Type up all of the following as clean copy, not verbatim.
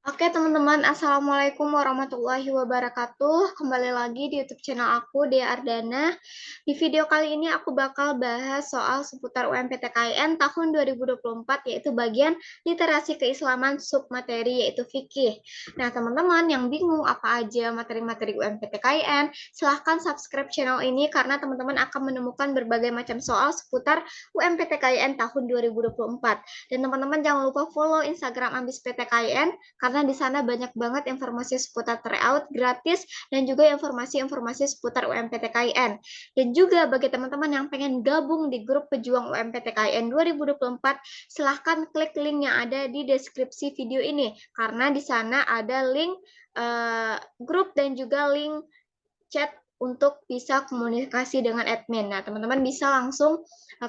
Oke teman-teman, Assalamualaikum warahmatullahi wabarakatuh. Kembali lagi di YouTube channel aku, Dea Ardana. Di video kali ini aku bakal bahas soal seputar UMPTKIN tahun 2024, yaitu bagian literasi keislaman submateri, yaitu fikih. Nah teman-teman yang bingung apa aja materi-materi UMPTKIN, silahkan subscribe channel ini karena teman-teman akan menemukan berbagai macam soal seputar UMPTKIN tahun 2024. Dan teman-teman jangan lupa follow Instagram Ambis PTKIN, karena di sana banyak banget informasi seputar tryout gratis dan juga informasi-informasi seputar UMPTKIN. Dan juga bagi teman-teman yang pengen gabung di grup pejuang UMPTKIN 2024, silahkan klik link yang ada di deskripsi video ini, karena di sana ada link grup dan juga link chat untuk bisa komunikasi dengan admin. Nah, teman-teman bisa langsung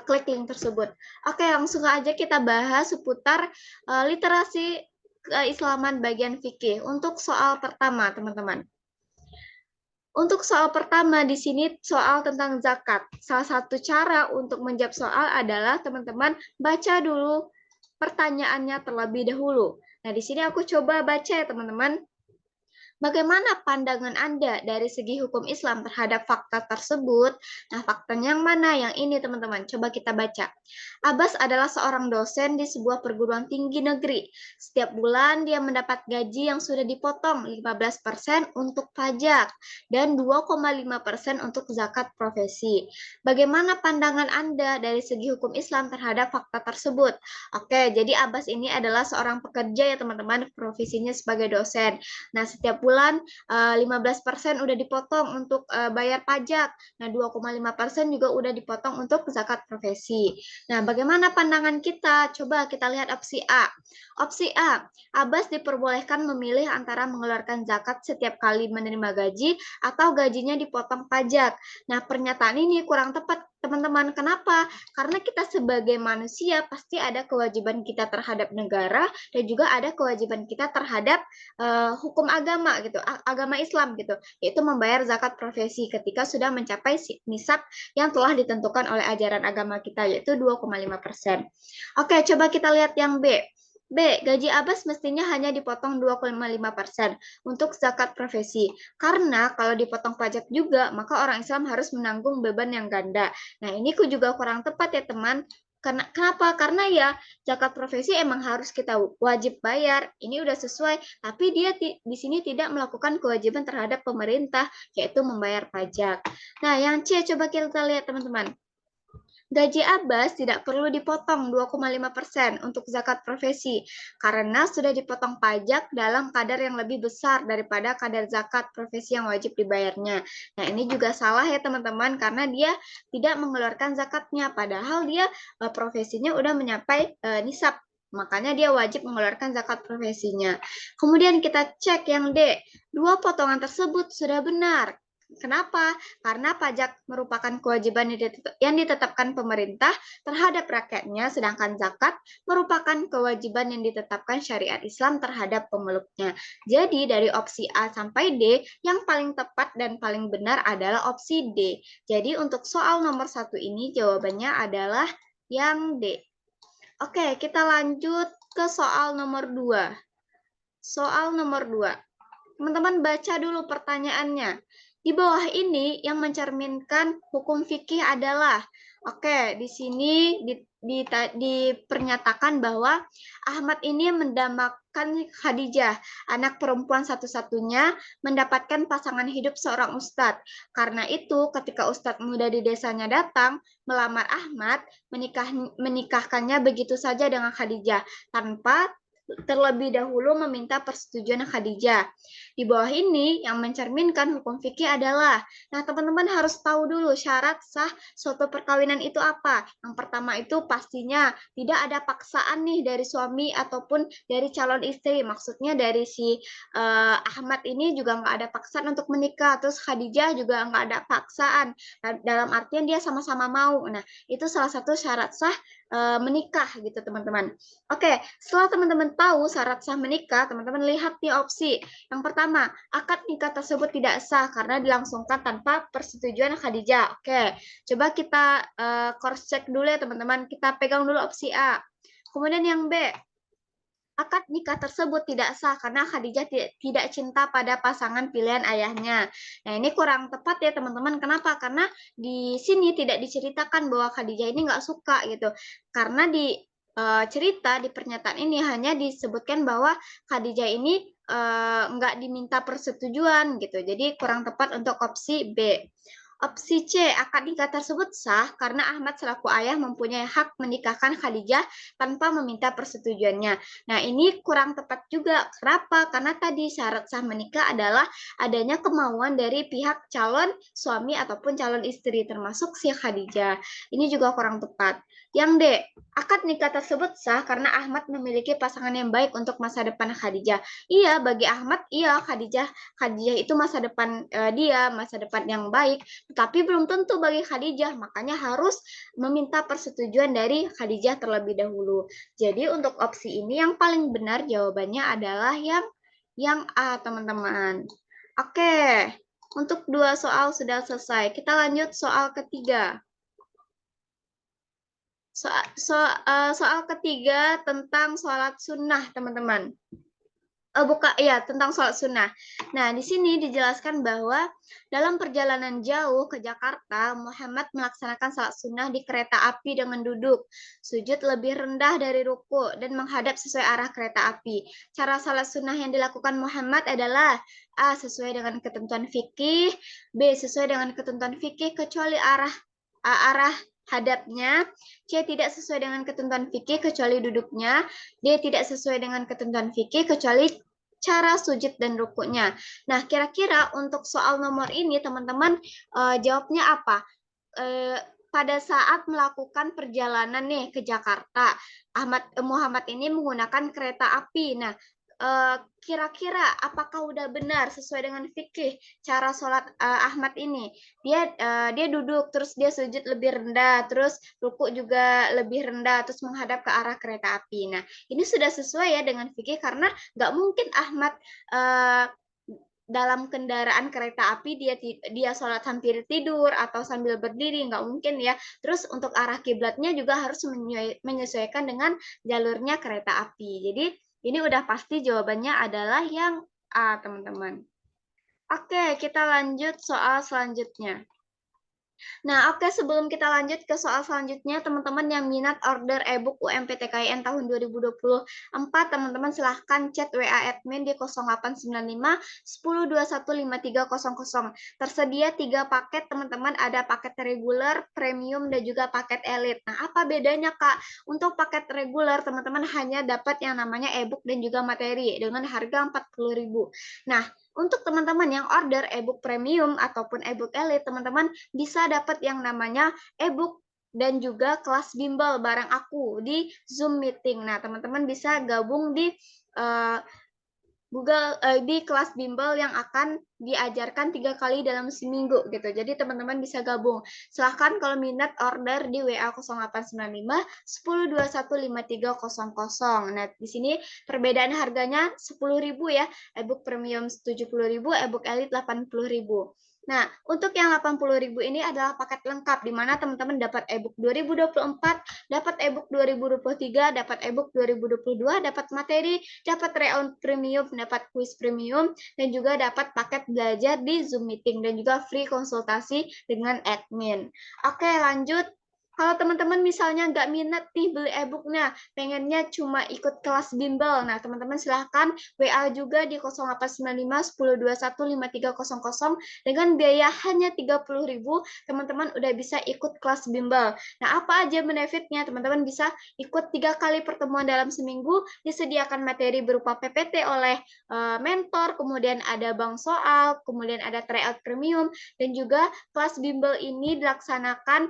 klik link tersebut. Oke, langsung aja kita bahas seputar literasi keislaman bagian fikih. Untuk soal pertama, teman-teman. Untuk soal pertama di sini soal tentang zakat. Salah satu cara untuk menjawab soal adalah teman-teman baca dulu pertanyaannya terlebih dahulu. Nah, di sini aku coba baca ya, teman-teman. Bagaimana pandangan Anda dari segi hukum Islam terhadap fakta tersebut? Nah, faktanya yang mana? Yang ini, teman-teman. Coba kita baca. Abbas adalah seorang dosen di sebuah perguruan tinggi negeri. Setiap bulan dia mendapat gaji yang sudah dipotong 15% untuk pajak dan 2,5% untuk zakat profesi. Bagaimana pandangan Anda dari segi hukum Islam terhadap fakta tersebut? Oke, jadi Abbas ini adalah seorang pekerja ya, teman-teman, profesinya sebagai dosen. Nah, setiap bulan 15% udah dipotong untuk bayar pajak. Nah, 2,5% juga udah dipotong untuk zakat profesi. Nah, bagaimana pandangan kita? Coba kita lihat opsi A. Opsi A, Abbas diperbolehkan memilih antara mengeluarkan zakat setiap kali menerima gaji atau gajinya dipotong pajak. Nah, pernyataan ini kurang tepat, teman-teman. Kenapa? Karena kita sebagai manusia pasti ada kewajiban kita terhadap negara dan juga ada kewajiban kita terhadap hukum agama gitu, agama Islam gitu, yaitu membayar zakat profesi ketika sudah mencapai nisab yang telah ditentukan oleh ajaran agama kita, yaitu 2,5%. Oke, coba kita lihat yang B. B. Gaji Abbas mestinya hanya dipotong 2,5% untuk zakat profesi. Karena kalau dipotong pajak juga, maka orang Islam harus menanggung beban yang ganda. Nah, ini juga kurang tepat ya, teman. Kenapa? Karena ya zakat profesi emang harus kita wajib bayar. Ini udah sesuai, tapi dia di sini tidak melakukan kewajiban terhadap pemerintah, yaitu membayar pajak. Nah, yang C coba kita lihat, teman-teman. Gaji Abbas tidak perlu dipotong 2,5% untuk zakat profesi karena sudah dipotong pajak dalam kadar yang lebih besar daripada kadar zakat profesi yang wajib dibayarnya. Nah, ini juga salah ya, teman-teman, karena dia tidak mengeluarkan zakatnya padahal dia profesinya udah mencapai nisab. Makanya dia wajib mengeluarkan zakat profesinya. Kemudian kita cek yang D. Dua potongan tersebut sudah benar. Kenapa? Karena pajak merupakan kewajiban yang ditetapkan pemerintah terhadap rakyatnya, sedangkan zakat merupakan kewajiban yang ditetapkan syariat Islam terhadap pemeluknya. Jadi dari opsi A sampai D, yang paling tepat dan paling benar adalah opsi D. Jadi untuk soal nomor 1 ini jawabannya adalah yang D. Oke, kita lanjut ke soal nomor 2. Soal nomor 2. Teman-teman baca dulu pertanyaannya. Di bawah ini yang mencerminkan hukum fikih adalah, oke, di sini dipernyatakan bahwa Ahmad ini mendambakan Khadijah, anak perempuan satu-satunya, mendapatkan pasangan hidup seorang ustadz. Karena itu, ketika ustadz muda di desanya datang melamar Ahmad, menikahkannya begitu saja dengan Khadijah tanpa terlebih dahulu meminta persetujuan Khadijah. Di bawah ini yang mencerminkan hukum fikih adalah, nah teman-teman harus tahu dulu syarat sah suatu perkawinan itu apa. Yang pertama itu pastinya tidak ada paksaan nih dari suami ataupun dari calon istri. Maksudnya dari si Ahmad ini juga nggak ada paksaan untuk menikah. Terus Khadijah juga nggak ada paksaan. Dalam artian dia sama-sama mau. Nah, itu salah satu syarat sah menikah gitu, teman-teman. Oke, setelah teman-teman tahu syarat sah menikah, teman-teman lihat di opsi. Yang pertama, akad nikah tersebut tidak sah karena dilangsungkan tanpa persetujuan Khadijah. Oke, coba kita cross check dulu ya, teman-teman. Kita pegang dulu opsi A. Kemudian yang B. akad nikah tersebut tidak sah karena Khadijah tidak cinta pada pasangan pilihan ayahnya. Nah, ini kurang tepat ya teman-teman. Kenapa? Karena di sini tidak diceritakan bahwa Khadijah ini nggak suka gitu. Karena di cerita di pernyataan ini hanya disebutkan bahwa Khadijah ini nggak diminta persetujuan gitu. Jadi kurang tepat untuk opsi B. Opsi C, akad nikah tersebut sah karena Ahmad selaku ayah mempunyai hak menikahkan Khadijah tanpa meminta persetujuannya. Nah, ini kurang tepat juga. Kenapa? Karena tadi syarat sah menikah adalah adanya kemauan dari pihak calon suami ataupun calon istri, termasuk si Khadijah. Ini juga kurang tepat. Yang D, akad nikah tersebut sah karena Ahmad memiliki pasangan yang baik untuk masa depan Khadijah. Iya, bagi Ahmad, iya Khadijah itu masa depan dia, masa depan yang baik, tapi belum tentu bagi Khadijah, makanya harus meminta persetujuan dari Khadijah terlebih dahulu. Jadi untuk opsi ini yang paling benar jawabannya adalah yang A, teman-teman. Oke, untuk 2 soal sudah selesai. Kita lanjut soal ketiga. Soal ketiga tentang sholat sunnah, teman-teman. Tentang sholat sunnah. Nah, di sini dijelaskan bahwa dalam perjalanan jauh ke Jakarta, Muhammad melaksanakan sholat sunnah di kereta api dengan duduk, sujud lebih rendah dari ruku, dan menghadap sesuai arah kereta api. Cara sholat sunnah yang dilakukan Muhammad adalah A. Sesuai dengan ketentuan fikih, B. Sesuai dengan ketentuan fikih kecuali arah hadapnya, C. Tidak sesuai dengan ketentuan fikih kecuali duduknya, D. Tidak sesuai dengan ketentuan fikih kecuali cara sujud dan rukuknya. Nah, kira-kira untuk soal nomor ini teman-teman jawabnya apa? Pada saat melakukan perjalanan nih ke Jakarta, Muhammad ini menggunakan kereta api. Nah, kira-kira apakah udah benar sesuai dengan fikih cara sholat Ahmad ini? Dia duduk, terus dia sujud lebih rendah, terus rukuk juga lebih rendah, terus menghadap ke arah kereta api. Nah, ini sudah sesuai ya dengan fikih karena nggak mungkin Ahmad dalam kendaraan kereta api dia sholat sambil tidur atau sambil berdiri, nggak mungkin ya. Terus untuk arah kiblatnya juga harus menyesuaikan dengan jalurnya kereta api. Jadi ini udah pasti jawabannya adalah yang A, teman-teman. Oke, kita lanjut soal selanjutnya. Nah, oke, sebelum kita lanjut ke soal selanjutnya, teman-teman yang minat order e-book UMPTKIN tahun 2024, teman-teman silahkan chat WA admin di 0895 10215300. Tersedia 3 paket, teman-teman. Ada paket reguler, premium, dan juga paket elite. Nah, apa bedanya, Kak? Untuk paket reguler, teman-teman hanya dapat yang namanya e-book dan juga materi dengan harga 40.000. Nah, untuk teman-teman yang order e-book premium ataupun e-book elite, teman-teman bisa dapat yang namanya e-book dan juga kelas bimbel bareng aku di Zoom meeting. Nah, teman-teman bisa gabung di di kelas bimbel yang akan diajarkan 3 kali dalam seminggu gitu. Jadi teman-teman bisa gabung. Silahkan kalau minat order di WA 0895 10215300. Nah, di sini perbedaan harganya 10.000 ya. E-book premium 70.000, e-book elite 80.000. Nah, untuk yang 80.000 ini adalah paket lengkap di mana teman-teman dapat e-book 2024, dapat e-book 2023, dapat e-book 2022, dapat materi, dapat reout premium, dapat quiz premium, dan juga dapat paket belajar di Zoom meeting dan juga free konsultasi dengan admin. Oke, lanjut. Kalau teman-teman misalnya nggak minat nih beli e-booknya, pengennya cuma ikut kelas bimbel, nah teman-teman silahkan WA juga di 0895 1021 5300 dengan biaya hanya 30.000, teman-teman udah bisa ikut kelas bimbel. Nah, apa aja benefitnya? Teman-teman bisa ikut 3 kali pertemuan dalam seminggu, disediakan materi berupa PPT oleh mentor, kemudian ada bank soal, kemudian ada tryout premium, dan juga kelas bimbel ini dilaksanakan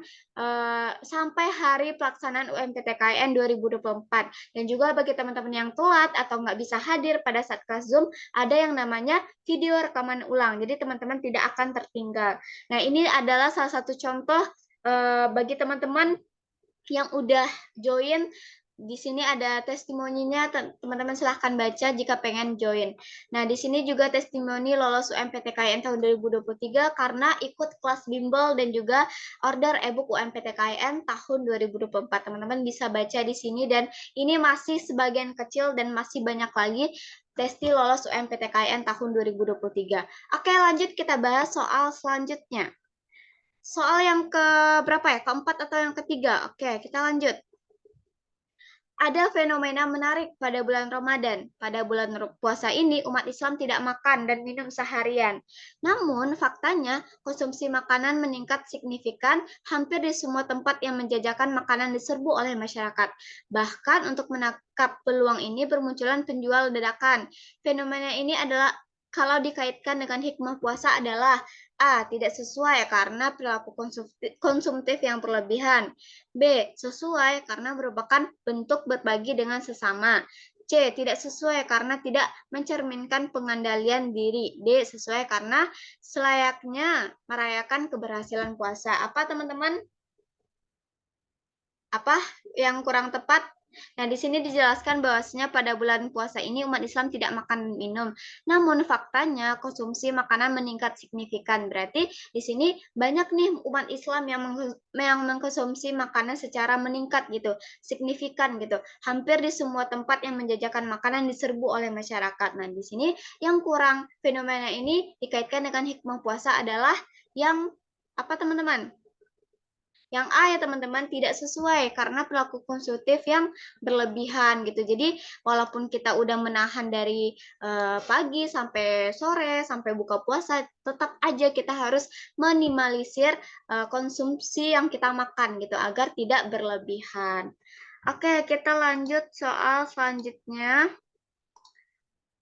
sampai hari pelaksanaan UMPTKIN 2024. Dan juga bagi teman-teman yang telat atau nggak bisa hadir pada saat kelas Zoom, ada yang namanya video rekaman ulang. Jadi teman-teman tidak akan tertinggal. Nah, ini adalah salah satu contoh bagi teman-teman yang udah join di sini ada testimoninya, teman-teman silahkan baca jika pengen join. Nah, di sini juga testimoni lolos UMPTKIN tahun 2023 karena ikut kelas bimbel dan juga order ebook UMPTKIN tahun 2024. Teman-teman bisa baca di sini dan ini masih sebagian kecil dan masih banyak lagi testi lolos UMPTKIN tahun 2023. Oke, lanjut kita bahas soal selanjutnya. Soal yang ke berapa ya? Keempat atau yang ketiga? Oke, kita lanjut. Ada fenomena menarik pada bulan Ramadan. Pada bulan puasa ini, umat Islam tidak makan dan minum seharian. Namun, faktanya, konsumsi makanan meningkat signifikan hampir di semua tempat yang menjajakan makanan diserbu oleh masyarakat. Bahkan untuk menangkap peluang ini, bermunculan penjual dadakan. Fenomena ini adalah kalau dikaitkan dengan hikmah puasa adalah A. Tidak sesuai karena perilaku konsumtif yang berlebihan. B. Sesuai karena merupakan bentuk berbagi dengan sesama. C. Tidak sesuai karena tidak mencerminkan pengandalian diri. D. Sesuai karena selayaknya merayakan keberhasilan puasa. Apa teman-teman? Apa yang kurang tepat? Nah, di sini dijelaskan bahwasanya pada bulan puasa ini umat Islam tidak makan minum. Namun faktanya konsumsi makanan meningkat signifikan. Berarti di sini banyak nih umat Islam yang mengkonsumsi makanan secara meningkat gitu, signifikan gitu. Hampir di semua tempat yang menjajakan makanan diserbu oleh masyarakat. Nah, di sini yang kurang fenomena ini dikaitkan dengan hikmah puasa adalah yang apa teman-teman? Yang A ya teman-teman tidak sesuai karena perilaku konsumtif yang berlebihan gitu. Jadi walaupun kita udah menahan dari pagi sampai sore sampai buka puasa, tetap aja kita harus minimalisir konsumsi yang kita makan gitu agar tidak berlebihan. Oke, kita lanjut soal selanjutnya.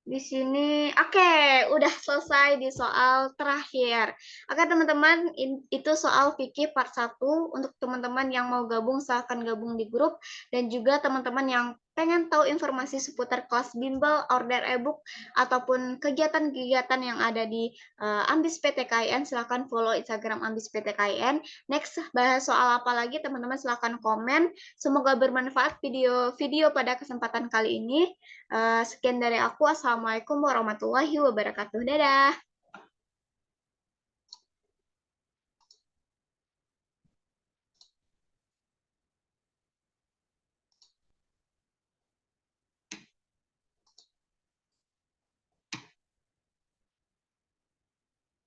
Di sini, oke, udah selesai di soal terakhir. Oke, teman-teman, itu soal fikih part 1. Untuk teman-teman yang mau gabung, silahkan gabung di grup. Dan juga teman-teman yang pengen tahu informasi seputar kelas bimbel, order ebook, ataupun kegiatan-kegiatan yang ada di Ambis PTKIN, silahkan follow Instagram Ambis PTKIN. Next, bahas soal apa lagi, teman-teman silahkan komen. Semoga bermanfaat video pada kesempatan kali ini. Sekian dari aku. Assalamualaikum warahmatullahi wabarakatuh. Dadah.